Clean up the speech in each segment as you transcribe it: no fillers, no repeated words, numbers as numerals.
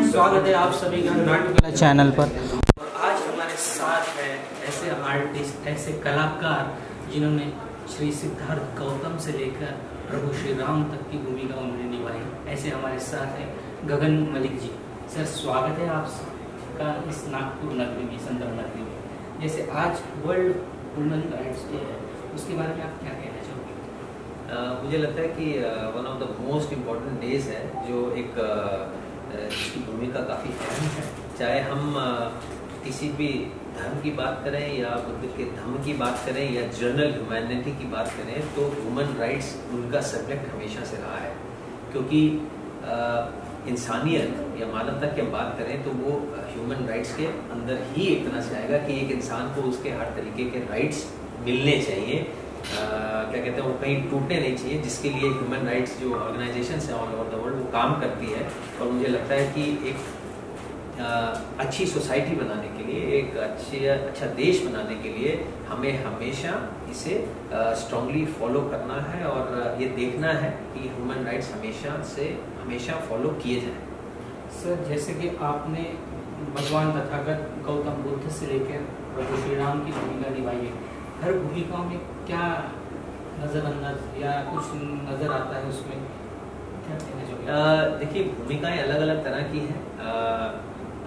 स्वागत है आप सभी का नाट्यकला चैनल पर। और आज हमारे साथ है ऐसे आर्टिस्ट, ऐसे कलाकार जिन्होंने श्री सिद्धार्थ गौतम से लेकर प्रभु श्री राम तक की भूमिका उन्होंने निभाई। ऐसे हमारे साथ है गगन मलिक जी। सर, स्वागत है आपका इस नागपुर नगरी में, सुंदर नगरी में। जैसे आज वर्ल्ड वुमेन राइट्स डे है, उसके बारे में आप क्या कहना चाहोगे? मुझे लगता है कि one of the most important days है, जो एक जिसकी भूमिका काफ़ी अहम है। चाहे हम किसी भी धर्म की बात करें या बुद्ध के धम्म की बात करें या जनरल ह्यूमैनिटी की बात करें, तो ह्यूमन राइट्स उनका सब्जेक्ट हमेशा से रहा है। क्योंकि इंसानियत या मानवता की हम बात करें तो वो ह्यूमन राइट्स के अंदर ही एक तरह से आएगा कि एक इंसान को उसके हर तरीके के राइट्स मिलने चाहिए। क्या कहते हैं, वो कहीं टूटने नहीं चाहिए, जिसके लिए ह्यूमन राइट्स जो ऑर्गेनाइजेशंस है ऑल ओवर द वर्ल्ड वो काम करती है। और मुझे लगता है कि एक अच्छी सोसाइटी बनाने के लिए, एक अच्छा देश बनाने के लिए हमें हमेशा इसे स्ट्रांगली फॉलो करना है और ये देखना है कि ह्यूमन राइट्स हमेशा फॉलो किए जाएं। सर, जैसे कि आपने भगवान तथागत गौतम बुद्ध से लेकर प्रभु श्री राम की भूमिका निभाई है, हर भूमिकाओं में क्या नज़रअंदाज या कुछ नज़र आता है, उसमें क्या कहना चाहिए? देखिए, भूमिकाएं अलग अलग तरह की हैं।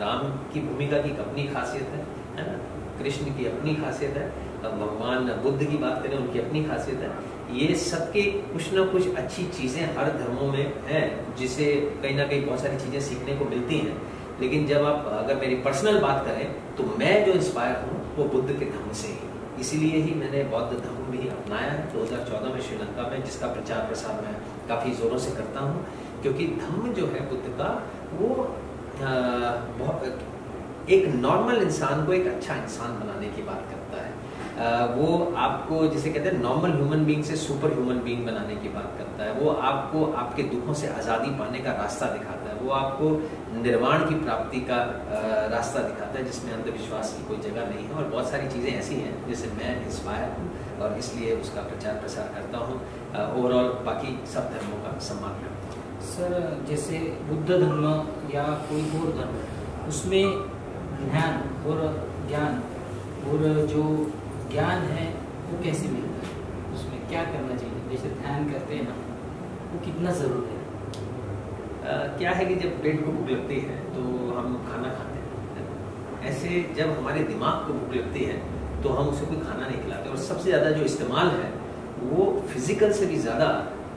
राम की भूमिका की अपनी खासियत है ना, कृष्ण की अपनी खासियत है, भगवान बुद्ध की बात करें उनकी अपनी खासियत है। ये सबके कुछ ना कुछ अच्छी चीज़ें हर धर्मों में हैं, जिसे कहीं ना कहीं बहुत सारी चीज़ें सीखने को मिलती हैं। लेकिन जब आप अगर मेरी पर्सनल बात करें तो मैं जो इंस्पायर हूँ वो बुद्ध के धम्म से ही, इसीलिए ही मैंने बौद्ध धर्म भी अपनाया है 2014 में श्रीलंका में, जिसका प्रचार प्रसार मैं काफ़ी ज़ोरों से करता हूँ। क्योंकि धम्म जो है बुद्ध का, वो एक नॉर्मल इंसान को एक अच्छा इंसान बनाने की बात करता है। वो आपको जिसे कहते हैं नॉर्मल ह्यूमन बीइंग से सुपर ह्यूमन बीइंग बनाने की बात करता है। वो आपको आपके दुखों से आज़ादी पाने का रास्ता दिखाता है। वो आपको निर्वाण की प्राप्ति का रास्ता दिखाता है, जिसमें अंधविश्वास की कोई जगह नहीं है। और बहुत सारी चीज़ें ऐसी हैं जिससे मैं इंस्पायर हूँ और इसलिए उसका प्रचार प्रसार करता हूँ। ओवरऑल बाकी सब धर्मों का सम्मान करता हूँ। सर, जैसे बुद्ध धर्म या कोई और धर्म, उसमें ध्यान और ज्ञान, और जो ज्ञान है वो कैसे मिलता है, उसमें क्या करना चाहिए? जैसे ध्यान करते हैं हम, वो कितना ज़रूरी है? क्या है कि जब पेट को भूख लगती है तो हम खाना खाते हैं। ऐसे जब हमारे दिमाग को भूख लगती है तो हम उसे कोई खाना नहीं खिलाते। और सबसे ज़्यादा जो इस्तेमाल है वो फिजिकल से भी ज़्यादा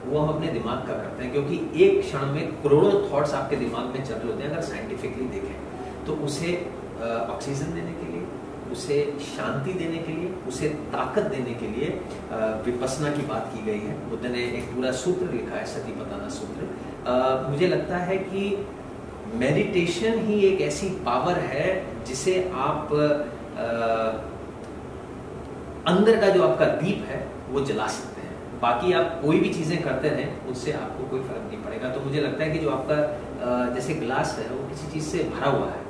वो हम अपने दिमाग का करते हैं। क्योंकि एक क्षण में करोड़ों थॉट्स आपके दिमाग में चल रहे होते हैं। अगर साइंटिफिकली देखें तो उसे ऑक्सीजन देने के लिए, उसे शांति देने के लिए, उसे ताकत देने के लिए विपस्सना की बात की गई है। बुद्ध ने एक पूरा सूत्र लिखा है, सतिपट्ठाना सूत्र। मुझे लगता है कि मेडिटेशन ही एक ऐसी पावर है जिसे आप अंदर का जो आपका दीप है वो जला सकते हैं। बाकी आप कोई भी चीज़ें करते रहें, उससे आपको कोई फर्क नहीं पड़ेगा। तो मुझे लगता है कि जो आपका जैसे ग्लास है वो किसी चीज़ से भरा हुआ है,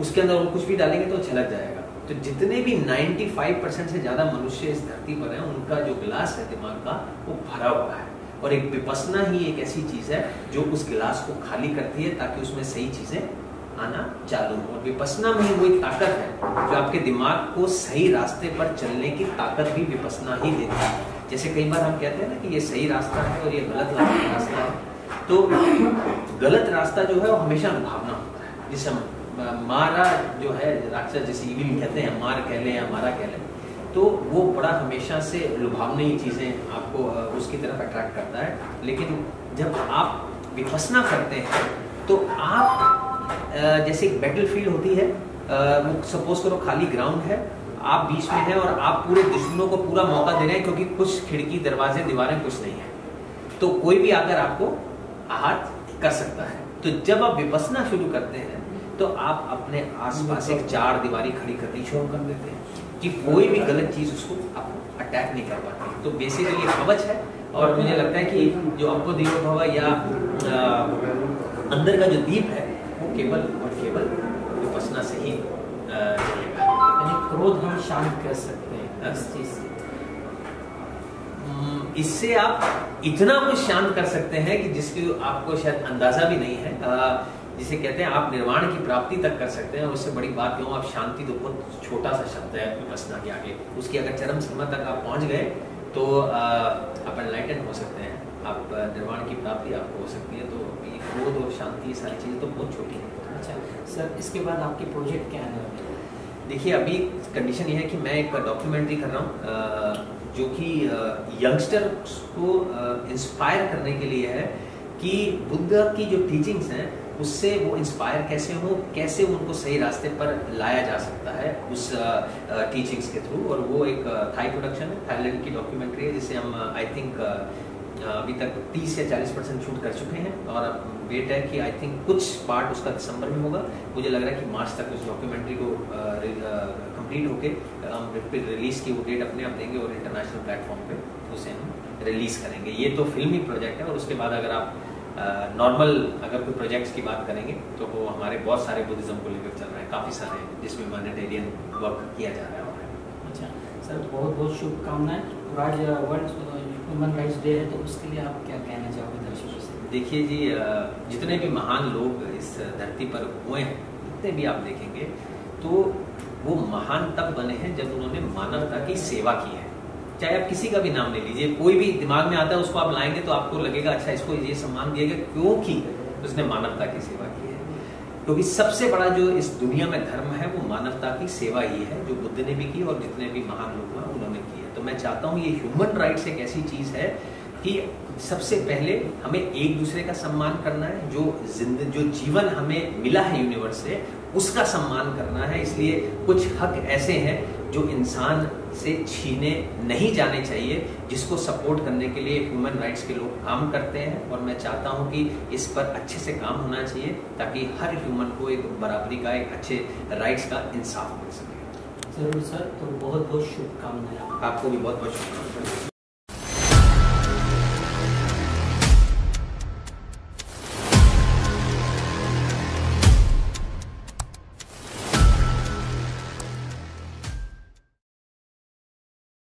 उसके अंदर वो कुछ भी डालेंगे तो छलक जाएगा। तो जितने भी 95% से ज़्यादा मनुष्य इस धरती पर हैं, उनका जो गिलास है दिमाग का वो भरा हुआ है। और एक विपस्सना ही एक ऐसी चीज़ है जो उस गिलास को खाली करती है ताकि उसमें सही चीज़ें आना चालू हो। और विपस्सना में ही वही ताकत है जो आपके दिमाग को सही रास्ते पर चलने की ताकत भी विपस्सना ही देती है। जैसे कई बार हम कहते हैं ना कि ये सही रास्ता है और ये गलत रास्ता है। तो गलत रास्ता जो है वो हमेशा लुभावना होता है। जिसे हम मारा जो है राक्षस, जैसे इविल कहते हैं, मार कह लें या मारा कह लें, तो वो बड़ा हमेशा से लुभावनी चीज़ें आपको उसकी तरफ अट्रैक्ट करता है। लेकिन जब आप विपस्सना करते हैं तो आप जैसे एक बैटलफील्ड होती है, वो सपोज करो खाली ग्राउंड है, आप बीच में हैं और आप पूरे दुश्मनों को पूरा मौका दे रहे हैं क्योंकि कुछ खिड़की दरवाजे दीवारें कुछ नहीं है, तो कोई भी आकर आपको आहत कर सकता है। तो जब आप विपस्सना शुरू करते हैं तो आप अपने आसपास एक चार दीवारी खड़ी करनी शुरू कर देते हैं कि कोई भी गलत चीज़ उसको आपको अटैक नहीं कर पाती। तो बेसिकली कवच है। और मुझे लगता है कि जो आपको दीपो भव या अंदर का जो दीप है वो केवल और केवल विपस्सना से ही चलेगा। यानी क्रोध हम शांत कर सकते हैं इस चीज़ से। इससे आप इतना कुछ शांत कर सकते हैं कि जिसकी आपको शायद अंदाजा भी नहीं है। जिसे कहते हैं आप निर्वाण की प्राप्ति तक कर सकते हैं। और उससे बड़ी बात क्यों, आप शांति तो बहुत छोटा सा शब्द है विपश्यना के आगे, उसकी अगर चरम सीमा तक आप पहुंच गए तो आप एनलाइटन हो सकते हैं, आप निर्वाण की प्राप्ति आपको हो सकती है। तो ये क्रोध और शांति ये सारी चीज़ें तो बहुत छोटी हैं। अच्छा सर, इसके बाद आपके प्रोजेक्ट क्या है? देखिए अभी कंडीशन ये है कि मैं एक डॉक्यूमेंट्री कर रहा हूँ जो कि यंगस्टर्स को इंस्पायर करने के लिए है कि बुद्ध की जो टीचिंग्स हैं उससे वो इंस्पायर कैसे हो, कैसे उनको सही रास्ते पर लाया जा सकता है उस टीचिंग्स के थ्रू। और वो एक थाई प्रोडक्शन है, थाईलैंड की डॉक्यूमेंट्री है, जिसे हम आई थिंक अभी तक 30 या 40% शूट कर चुके हैं। और वेट है कि आई थिंक कुछ पार्ट उसका दिसंबर में होगा। मुझे लग रहा है कि मार्च तक उस डॉक्यूमेंट्री को कंप्लीट होके हम फिर रिलीज की वो डेट अपने आप देंगे और इंटरनेशनल प्लेटफॉर्म पे उसे हम रिलीज करेंगे। ये तो फिल्मी प्रोजेक्ट है। और उसके बाद अगर आप नॉर्मल अगर कोई प्रोजेक्ट्स की बात करेंगे तो वो हमारे बहुत सारे बुद्धिज्म को लेकर चल रहे हैं, काफ़ी सारे हैं जिसमें ह्यूमैनिटेरियन वर्क किया जा रहा है। अच्छा सर, बहुत बहुत शुभकामनाएं। और आज वर्ल्ड ह्यूमन राइट्स डे है, तो उसके लिए आप क्या कहना चाहोगे दर्शकों से? देखिए जी, जितने भी महान लोग इस धरती पर हुए हैं, जितने भी आप देखेंगे तो वो महान तब बने हैं जब उन्होंने मानवता की सेवा की है। चाहे आप किसी का भी नाम ले लीजिए, कोई भी दिमाग में आता है उसको आप लाएंगे तो आपको लगेगा अच्छा इसको ये सम्मान दिया गया क्योंकि उसने मानवता की सेवा की है। क्योंकि सबसे बड़ा जो इस दुनिया में धर्म है वो मानवता की सेवा ही है, जो बुद्ध ने भी की और जितने भी महान लोग हैं उन्होंने की है। तो मैं चाहता हूँ ये ह्यूमन राइट्स एक ऐसी चीज़ है कि सबसे पहले हमें एक दूसरे का सम्मान करना है, जो जीवन हमें मिला है यूनिवर्स से उसका सम्मान करना है। इसलिए कुछ हक ऐसे हैं जो इंसान से छीने नहीं जाने चाहिए, जिसको सपोर्ट करने के लिए ह्यूमन राइट्स के लोग काम करते हैं। और मैं चाहता हूं कि इस पर अच्छे से काम होना चाहिए ताकि हर ह्यूमन को एक बराबरी का, एक अच्छे राइट्स का इंसाफ मिल सके। जरूर सर, तो बहुत बहुत शुभकामनाएं। आपको भी बहुत बहुत शुभकामनाएं।